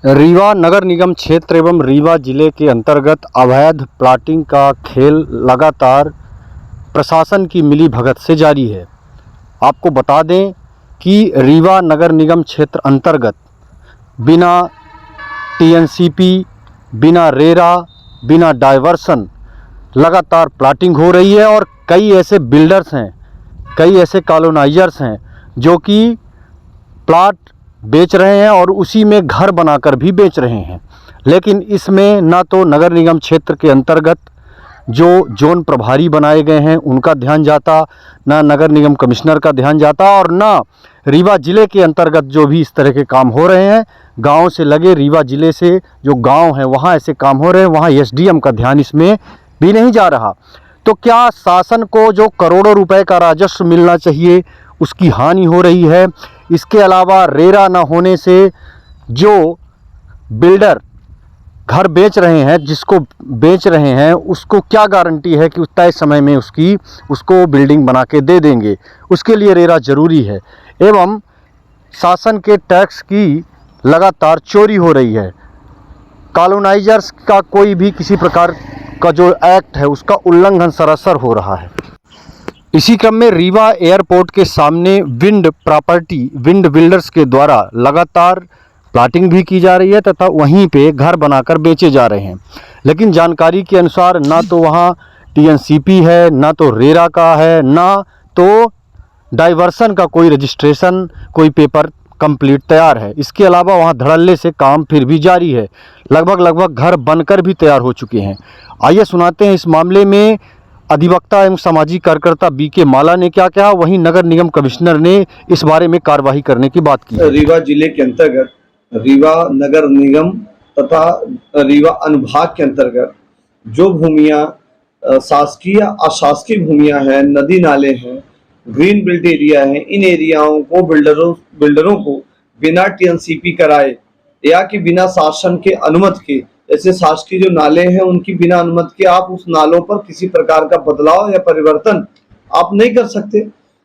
रीवा नगर निगम क्षेत्र एवं रीवा जिले के अंतर्गत अवैध प्लाटिंग का खेल लगातार प्रशासन की मिलीभगत से जारी है। आपको बता दें कि रीवा नगर निगम क्षेत्र अंतर्गत बिना टीएनसीपी, बिना रेरा, बिना डायवर्सन लगातार प्लाटिंग हो रही है और कई ऐसे बिल्डर्स हैं, कई ऐसे कॉलोनाइजर्स हैं जो कि प्लाट बेच रहे हैं और उसी में घर बनाकर भी बेच रहे हैं। लेकिन इसमें ना तो नगर निगम क्षेत्र के अंतर्गत जो जोन प्रभारी बनाए गए हैं उनका ध्यान जाता, ना नगर निगम कमिश्नर का ध्यान जाता और ना रीवा ज़िले के अंतर्गत जो भी इस तरह के काम हो रहे हैं, गांव से लगे रीवा ज़िले से जो गांव हैं वहां ऐसे काम हो रहे हैं, वहां एसडीएम का ध्यान इसमें भी नहीं जा रहा। तो क्या शासन को जो करोड़ों रुपए का राजस्व मिलना चाहिए उसकी हानि हो रही है। इसके अलावा रेरा न होने से जो बिल्डर घर बेच रहे हैं, जिसको बेच रहे हैं उसको क्या गारंटी है कि तय समय में उसको बिल्डिंग बना के दे देंगे। उसके लिए रेरा ज़रूरी है। एवं शासन के टैक्स की लगातार चोरी हो रही है। कॉलोनाइजर्स का कोई भी किसी प्रकार का जो एक्ट है उसका उल्लंघन सरासर हो रहा है। इसी क्रम में रीवा एयरपोर्ट के सामने विंड बिल्डर्स के द्वारा लगातार प्लाटिंग भी की जा रही है तथा वहीं पे घर बनाकर बेचे जा रहे हैं। लेकिन जानकारी के अनुसार ना तो वहाँ टीएनसीपी है, ना तो रेरा का है, ना तो डाइवर्सन का कोई रजिस्ट्रेशन, कोई पेपर कंप्लीट तैयार है। इसके अलावा वहाँ धड़ल्ले से काम फिर भी जारी है। लगभग घर बनकर भी तैयार हो चुके हैं। आइए सुनाते हैं इस मामले में अधिवक्ता एवं सामाजिक कार्यकर्ता बीके माला ने क्या कहा, वहीं नगर निगम कमिश्नर ने इस बारे में कार्रवाई करने की बात की। रीवा जिले के अंतर्गत रीवा नगर निगम तथा रीवा अनुभाग के अंतर्गत जो भूमियां शासकीय अशासकीय भूमियां हैं, नदी नाले हैं, ग्रीन बेल्ट एरिया है, इन एरियाओं को बिल्डरों को बिना टीएनसीपी कराए या कि बिना शासन के अनुमति के, ऐसे शासकीय जो नाले हैं उनकी बिना अनुमति के आप उस नालों पर किसी प्रकार का बदलाव या परिवर्तन आप नहीं कर सकते।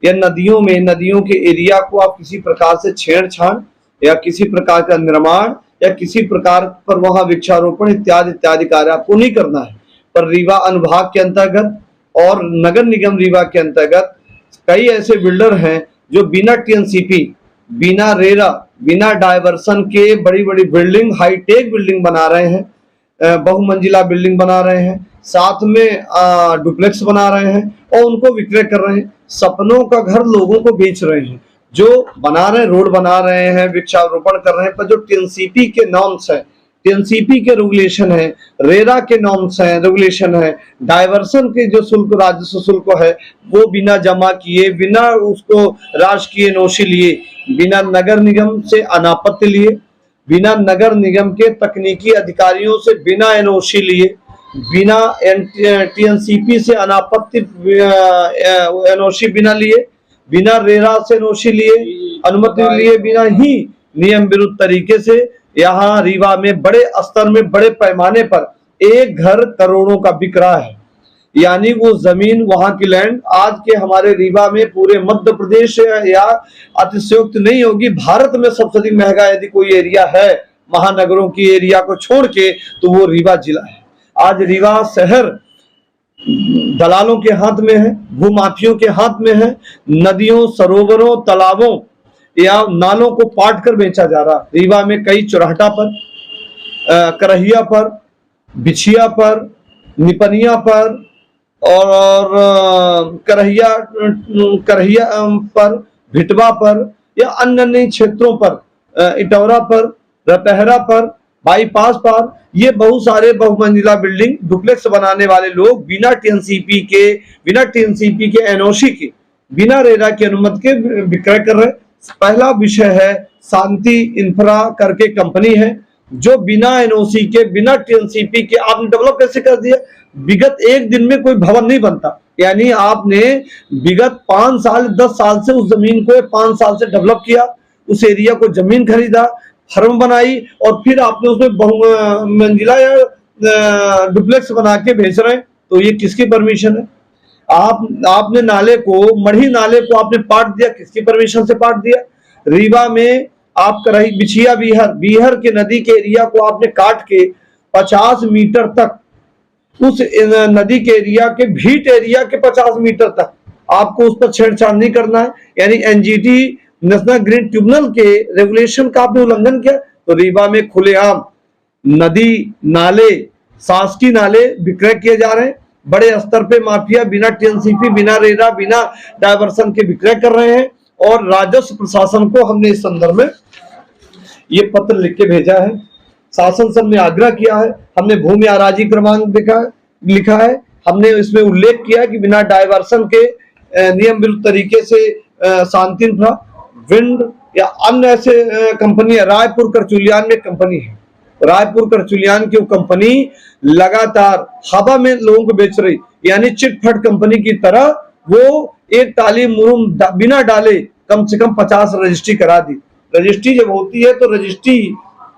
या नदियों के एरिया को आप किसी प्रकार से छेड़छाड़ या किसी प्रकार का निर्माण या किसी प्रकार पर वहां वृक्षारोपण इत्यादि कार्य आपको नहीं करना है। पर रीवा अनुभाग के अंतर्गत और नगर निगम रीवा के अंतर्गत कई ऐसे बिल्डर हैं जो बिना टीएनसीपी, बिना रेरा, बिना डायवर्सन के बड़ी बिल्डिंग, हाईटेक बिल्डिंग बना रहे हैं, बहुमंजिला बिल्डिंग बना रहे हैं, साथ में डुप्लेक्स बना रहे हैं और उनको विक्रय कर रहे हैं। सपनों का घर लोगों को बेच रहे हैं। जो बना रहे हैं, रोड बना रहे हैं, वृक्षारोपण कर रहे हैं, पर जो टीएनसीपी के नॉर्म्स है, टीएनसीपी के रेगुलेशन है, रेरा के नॉर्म्स है, रेगुलेशन है, डायवर्सन के जो शुल्क, राजस्व शुल्क है, वो बिना जमा किए, बिना उसको राजकीय नोशी लिए, बिना नगर निगम से अनापत्ति लिए, बिना नगर निगम के तकनीकी अधिकारियों से बिना एनओसी लिए, बिना टीएनसीपी से अनापत्ति एनओसी बिना लिए, बिना रेरा से एनओसी लिए, अनुमति लिए बिना ही नियम विरुद्ध तरीके से यहाँ रीवा में बड़े स्तर में, बड़े पैमाने पर एक घर करोड़ों का बिक रहा है। यानी वो जमीन, वहां की लैंड आज के हमारे रीवा में, पूरे मध्य प्रदेश या अतिशयोक्त नहीं होगी, भारत में सबसे अधिक महंगा यदि कोई एरिया है महानगरों की एरिया को छोड़ के तो वो रीवा जिला है। आज रीवा शहर दलालों के हाथ में है, भूमाफियों के हाथ में है। नदियों, सरोवरों, तालाबों या नालों को पाट कर बेचा जा रहा। रीवा में कई चौराहा पर, करहिया पर, बिछिया पर, निपनिया पर और करहिया पर, भिटवा पर या अन्य क्षेत्रों पर, इटौरा पर, रतहरा पर, बाईपास पर, ये बहुत सारे बहुमंजिला बिल्डिंग, डुप्लेक्स बनाने वाले लोग बिना टीएनसीपी के एनओसी के, बिना रेरा की अनुमति के विक्रय कर रहे। पहला विषय है शांति इंफ्रा करके कंपनी है जो बिना एनओसी के, बिना टीएनसीपी के आपने डेवलप कैसे कर दिया। विगत एक दिन में कोई भवन नहीं बनता। यानी आपने विगत 5 साल 10 साल से उस जमीन को 5 साल से डेवलप किया, उस एरिया को जमीन खरीदा, फर्म बनाई और फिर आपने उसमें बहुमंजिला या डुप्लेक्स बना के बेच रहे हैं। तो ये किसकी परमिशन है। आपने नाले को, मढ़ी नाले को आपने पाट दिया, किसकी परमिशन से पाट दिया। रीवा में आप कराई बिछिया बीहर, बीहर के नदी के एरिया को आपने काट के 50 मीटर तक, उस नदी के एरिया के भीट एरिया के 50 मीटर तक आपको उस पर छेड़छाड़ नहीं करना है। यानी एनजीटी नेशनल ग्रीन ट्रिब्यूनल के रेगुलेशन का आपने उल्लंघन किया तो रीवा में खुलेआम नदी नाले, शासकीय नाले विक्रय किए जा रहे हैं। बड़े स्तर पे माफिया बिना टीएनसीपी, बिना रेरा, बिना डायवर्सन के विक्रय कर रहे हैं। और राजस्व प्रशासन को हमने इस संदर्भ में ये पत्र लिख के भेजा है। शासन से हमने आग्रह किया है, हमने भूमि आराजी क्रमांक लिखा है, हमने इसमें उल्लेख किया है कि बिना डायवर्सन के नियम विरुद्ध तरीके से शांति इंफ्रा, विंड या अन्य ऐसे कंपनी है। रायपुर करचुलियान में कंपनी है, रायपुर करचुलियान की वो कंपनी लगातार हवा में लोगों को बेच रही, यानी चिटफंड कंपनी की तरह वो एक टाली मुरुम बिना डाले कम से कम 50 रजिस्ट्री करा दी। रजिस्ट्री जब होती है तो रजिस्ट्री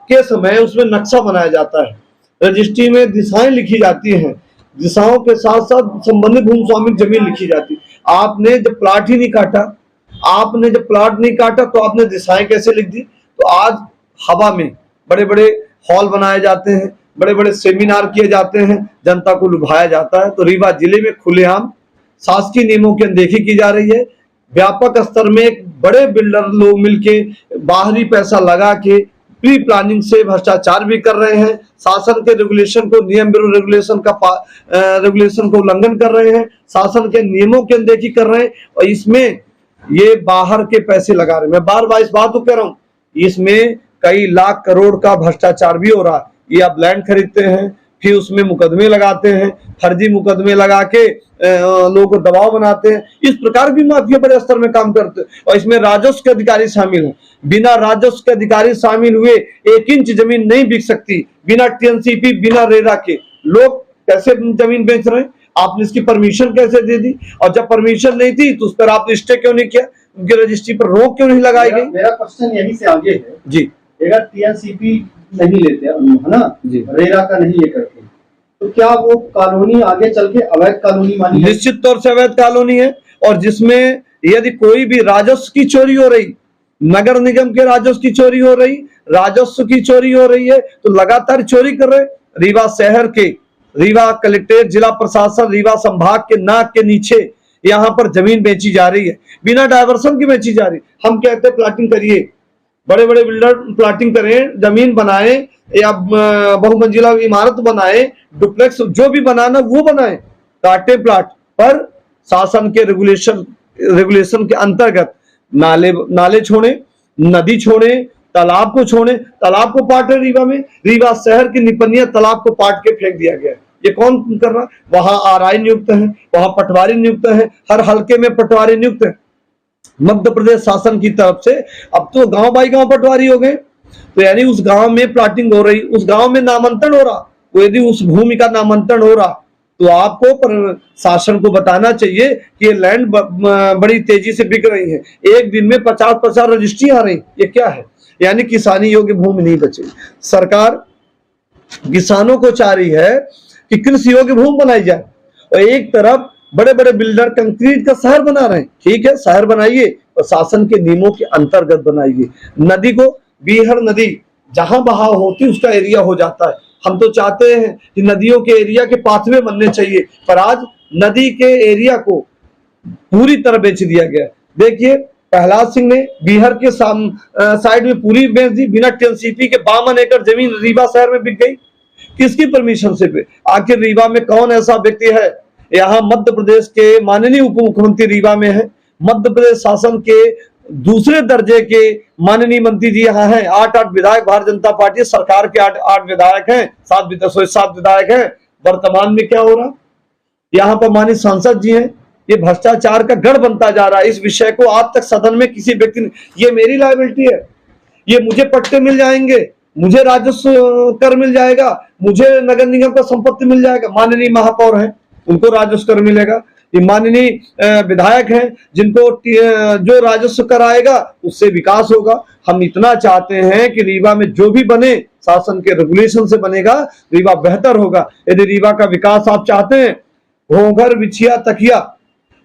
के समय उसमें नक्शा बनाया जाता है, रजिस्ट्री में दिशाएं लिखी जाती हैं, दिशाओं के साथ साथ संबंधित भूमि स्वामी जमीन लिखी जाती है। आपने जब प्लाट ही नहीं काटा, आपने जब प्लाट नहीं काटा तो आपने दिशाएं कैसे लिख दी? तो आज हवा में बड़े बड़े हॉल बनाए जाते हैं, बड़े बड़े सेमिनार किए जाते हैं, जनता को लुभाया जाता है। तो रीवा जिले में खुलेआम शासकीय नियमों की अनदेखी की जा रही है। व्यापक स्तर में एक बड़े बिल्डर लोग मिलके बाहरी पैसा लगा के प्री प्लानिंग से भ्रष्टाचार भी कर रहे हैं। शासन के रेगुलेशन को, नियम विरुद्ध रेगुलेशन को उल्लंघन कर रहे हैं, शासन के नियमों की अनदेखी कर रहे हैं और इसमें ये बाहर के पैसे लगा रहे हैं। मैं बार बार इस बात को कह रहा हूं, इसमें कई लाख करोड़ का भ्रष्टाचार भी हो रहा है। ये आप लैंड खरीदते हैं, फिर उसमें मुकदमे लगाते हैं, फर्जी मुकदमे लगा के लोगों को दबाव बनाते हैं। इस प्रकार भी माफिया बड़े स्तर में काम करते हैं और इसमें राजस्व के अधिकारी शामिल हैं। बिना राजस्व के अधिकारी शामिल हुए 1 इंच जमीन नहीं बिक सकती। बिना टीएनसीपी, बिना रेरा के लोग कैसे जमीन बेच रहे हैं? आपने इसकी परमिशन कैसे दे दी? और जब परमिशन नहीं थी तो उस पर आपने स्टे क्यों नहीं किया? उनकी रजिस्ट्री पर रोक क्यों नहीं लगाई गई? मेरा क्वेश्चन यहीं से आगे है जी। अगर टीएनसीपी नहीं लेते है ना जी, रेरा का नहीं ये करते तो क्या वो कॉलोनी आगे चल के अवैध कॉलोनी मानी? निश्चित तौर से अवैध कॉलोनी है। और जिसमें यदि कोई भी राजस्व की चोरी हो रही, नगर निगम के राजस्व की चोरी हो रही, राजस्व की चोरी हो रही है तो लगातार चोरी कर रहे। रीवा शहर के, रीवा कलेक्ट्रेट, जिला प्रशासन, रीवा संभाग के नाक के नीचे यहाँ पर जमीन बेची जा रही है, बिना डायवर्सन की बेची जा रही। हम कहते हैं प्लाटिंग करिए, बड़े बड़े बिल्डर प्लाटिंग करें, जमीन बनाए या बहुमंजिला इमारत बनाए, डुप्लेक्स जो भी बनाना वो बनाए, काटे प्लाट पर शासन के रेगुलेशन के अंतर्गत नाले छोड़े, नदी छोड़े, तालाब को छोड़े। तालाब को पाटे रीवा में, रीवा शहर की निपनिया तालाब को पाट के फेंक दिया गया। ये कौन कर रहा है? वहां आरआई नियुक्त है, वहां पटवारी नियुक्त है, हर हल्के में पटवारी नियुक्त है मध्य प्रदेश शासन की तरफ से। अब तो गांव बाई गांव पटवारी हो गए। तो यानी उस गांव में प्लाटिंग हो रही, उस गांव में नामांतरण हो रहा, तो यदि उस भूमि का नामांतरण हो रहा तो आपको शासन को बताना चाहिए कि ये लैंड बड़ी तेजी से बिक रही है। एक दिन में 50-50 रजिस्ट्री आ रही, ये क्या है? यानी किसानी योग्य भूमि नहीं बचेगी। सरकार किसानों को चाह रही है कि कृषि योग्य भूमि बनाई जाए और एक तरफ बड़े बड़े बिल्डर कंक्रीट का शहर बना रहे हैं। ठीक है, शहर बनाइए और शासन के नियमों के अंतर्गत बनाइए। नदी को, बीहर नदी जहां बहाव होती है उसका एरिया हो जाता है। हम तो चाहते हैं कि नदियों के एरिया के पाथवे बनने चाहिए, पर आज नदी के एरिया को पूरी तरह बेच दिया गया। देखिए, प्रहलाद सिंह ने बीहर के साइड में पूरी बेच दी, बिना टीएनसीपी के 52 एकड़ जमीन रीवा शहर में बिक गई। किसकी परमिशन से? आखिर रीवा में कौन ऐसा व्यक्ति है? यहाँ मध्य प्रदेश के माननीय उप मुख्यमंत्री रीवा में है, मध्य प्रदेश शासन के दूसरे दर्जे के माननीय मंत्री जी यहाँ हैं, 8 विधायक भारतीय जनता पार्टी सरकार के 8 विधायक हैं, 7 विधायक हैं। वर्तमान में क्या हो रहा? यहाँ पर माननीय सांसद जी हैं। ये भ्रष्टाचार का गढ़ बनता जा रहा है। इस विषय को आज तक सदन में किसी व्यक्ति ने, ये मेरी लायबिलिटी है, ये मुझे पट्टे मिल जाएंगे, मुझे राजस्व कर मिल जाएगा, मुझे नगर निगम का संपत्ति मिल जाएगा। माननीय महापौर हैं, उनको राजस्व कर मिलेगा। ये माननीय विधायक हैं, जिनको जो राजस्व कर आएगा उससे विकास होगा। हम इतना चाहते हैं कि रीवा में जो भी बने शासन के रेगुलेशन से बनेगा, रीवा बेहतर होगा। यदि रीवा का विकास आप चाहते हैं, घोंघर, बिछिया, तकिया,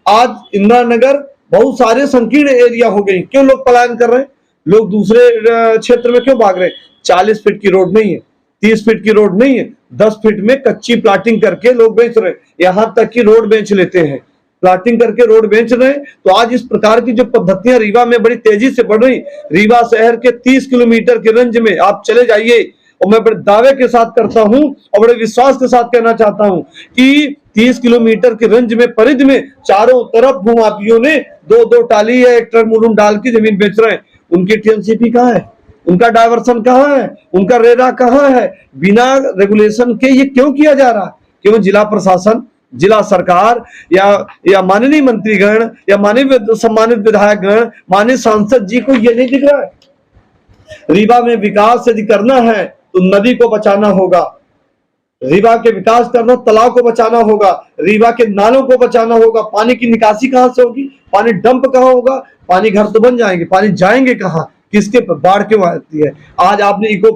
आज इंदिरा नगर बहुत सारे संकीर्ण एरिया हो गई। क्यों लोग पलायन कर रहे हैं? लोग दूसरे क्षेत्र में क्यों भाग रहे हैं? 40 फीट की रोड नहीं है, 30 फीट की रोड नहीं है, 10 फीट में कच्ची प्लाटिंग करके लोग बेच रहे हैं, यहां तक कि रोड बेच लेते हैं, प्लाटिंग करके रोड बेच रहे हैं। तो आज इस प्रकार की जो पद्धतियां रीवा में बड़ी तेजी से बढ़ रही, रीवा शहर के 30 किलोमीटर के रेंज में आप चले जाइए, और मैं बड़े दावे के साथ करता हूं और बड़े विश्वास के साथ कहना चाहता हूं कि 30 किलोमीटर के रेंज में परिधि में चारों तरफ भूमाफियों ने 2-2 टाली या 1 ट्रक मुरुम डाल की जमीन बेच रहे हैं। उनकी टीएनसीपी कहां है? उनका डायवर्सन कहां है? उनका रेरा कहां है? बिना रेगुलेशन के ये क्यों किया जा रहा है? क्यों जिला प्रशासन, जिला सरकार या माननीय मंत्रीगण या माननीय सम्मानित विधायकगण, माननीय सांसद जी को ये नहीं दिख रहा है? रीवा में विकास यदि करना है तो नदी को बचाना होगा, रीवा के विकास करना, तालाब को बचाना होगा, रीवा के नालों को बचाना होगा। पानी की निकासी कहां से होगी? पानी डंप कहां होगा? पानी घर तो बन जाएंगे, पानी जाएंगे कहां? किसके? बाढ़ क्यों आती है? आज आपने इको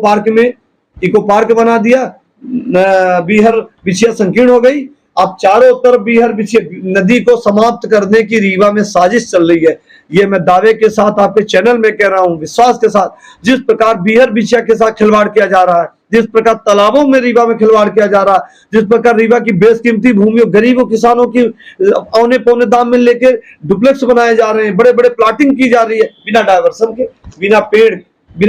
पार्क बना दिया, बीहर बिछिया संकीर्ण हो गई। अब चारों तरफ बीहर बिछिया नदी को समाप्त करने की रीवा में साजिश चल रही है। ये मैं दावे के साथ आपके चैनल में कह रहा हूं, विश्वास के साथ। जिस प्रकार बीहर बिछिया के साथ खिलवाड़ किया जा रहा है, जिस प्रकार तालाबों में रीवा में खिलवाड़ किया जा रहा है, जिस प्रकार रीवा की बेशकीमती भूमियों, गरीबों किसानों की औने पौने दाम में लेके डुप्लेक्स बनाए जा रहे हैं, बड़े बड़े प्लाटिंग की जा रही है बिना डायवर्सन के, बिना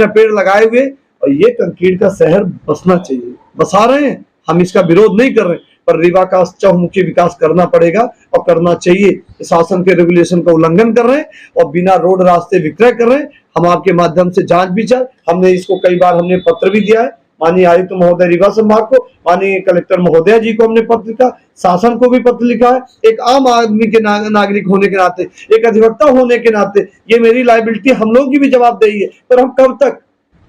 पेड़ लगाए हुए। और ये कंक्रीट का शहर बसना चाहिए, बसा रहे हैं, हम इसका विरोध नहीं कर रहे, पर रीवा का चहुमुखी विकास करना पड़ेगा और करना चाहिए। शासन के रेगुलेशन का उल्लंघन कर रहे हैं और बिना रोड रास्ते विक्रय कर रहे हैं। हम आपके माध्यम से जांच विचार, हमने इसको कई बार हमने पत्र भी दिया है माननीय आयुक्त महोदय रीवा संभाग को, माननीय कलेक्टर महोदय जी को हमने पत्र लिखा, शासन को भी पत्र लिखा है। एक आम आदमी के नागरिक होने के नाते, एक अधिवक्ता होने के नाते ये मेरी लायबिलिटी, हम लोग की भी जवाबदेही है। पर हम कब तक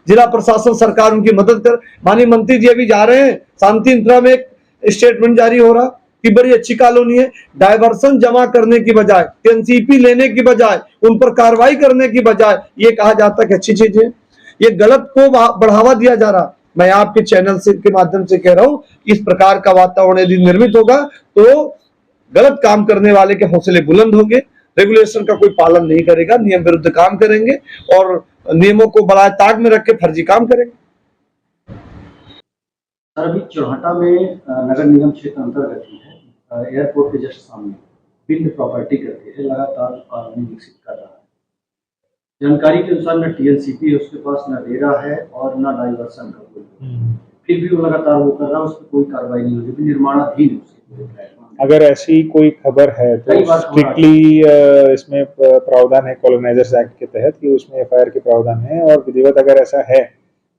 जिला प्रशासन सरकार उनकी मदद कर? माननीय मंत्री जी अभी जा रहे हैं शांति इंदिरा में, एक स्टेटमेंट जारी हो रहा कि बड़ी अच्छी कॉलोनी है, डायवर्सन जमा करने की बजाय, टीएनसीपी लेने की बजाय, उन पर कार्रवाई करने की बजाय ये कहा जाता है अच्छी चीज है। ये गलत को बढ़ावा दिया जा रहा। मैं आपके चैनल से के माध्यम से कह रहा हूं, इस प्रकार का वातावरण यदि निर्मित होगा तो गलत काम करने वाले के हौसले बुलंद होंगे, रेगुलेशन का कोई पालन नहीं करेगा, नियम विरुद्ध काम करेंगे और नियमों को बड़ाए ताक में रख के फर्जी काम करेंगे। सर, अभी चौराहा में नगर निगम क्षेत्र अंतर्गत ही है, एयरपोर्ट के जस्ट सामने बिल्ड प्रॉपर्टी करके है, लगातार कॉलोनी विकसित कर रहा है। जानकारी के अनुसार न टीएनसीपी है उसके पास, न रेरा है और न डाइवर्सन का कोई, फिर भी वो लगातार वो कर रहा है, उस पर कोई कार्रवाई नहीं होती, निर्माणाधीन है उसके पूरे प्लेटफॉर्म। अगर ऐसी कोई खबर है तो स्ट्रिक्टली इसमें प्रावधान है कॉलोनाइजर्स एक्ट के तहत कि उसमें एफआईआर के प्रावधान है, और विधिवत अगर ऐसा है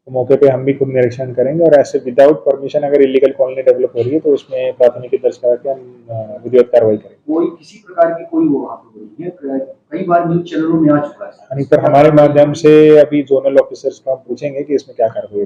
तो मौके पे हम भी खुद निरीक्षण करेंगे, और ऐसे विदाउट परमिशन अगर इलीगल कॉलोनी डेवलप हो रही है तो उसमें प्राथमिकी दर्ज करके हम विधिवत कार्रवाई करेंगे। कोई किसी प्रकार की कोई वो वहाँ पे नहीं है, कई बार न्यूज चैनलों में आ चुका है। पर हमारे माध्यम से अभी जोनल ऑफिसर्स को हम पूछेंगे कि इसमें क्या कार्रवाई है।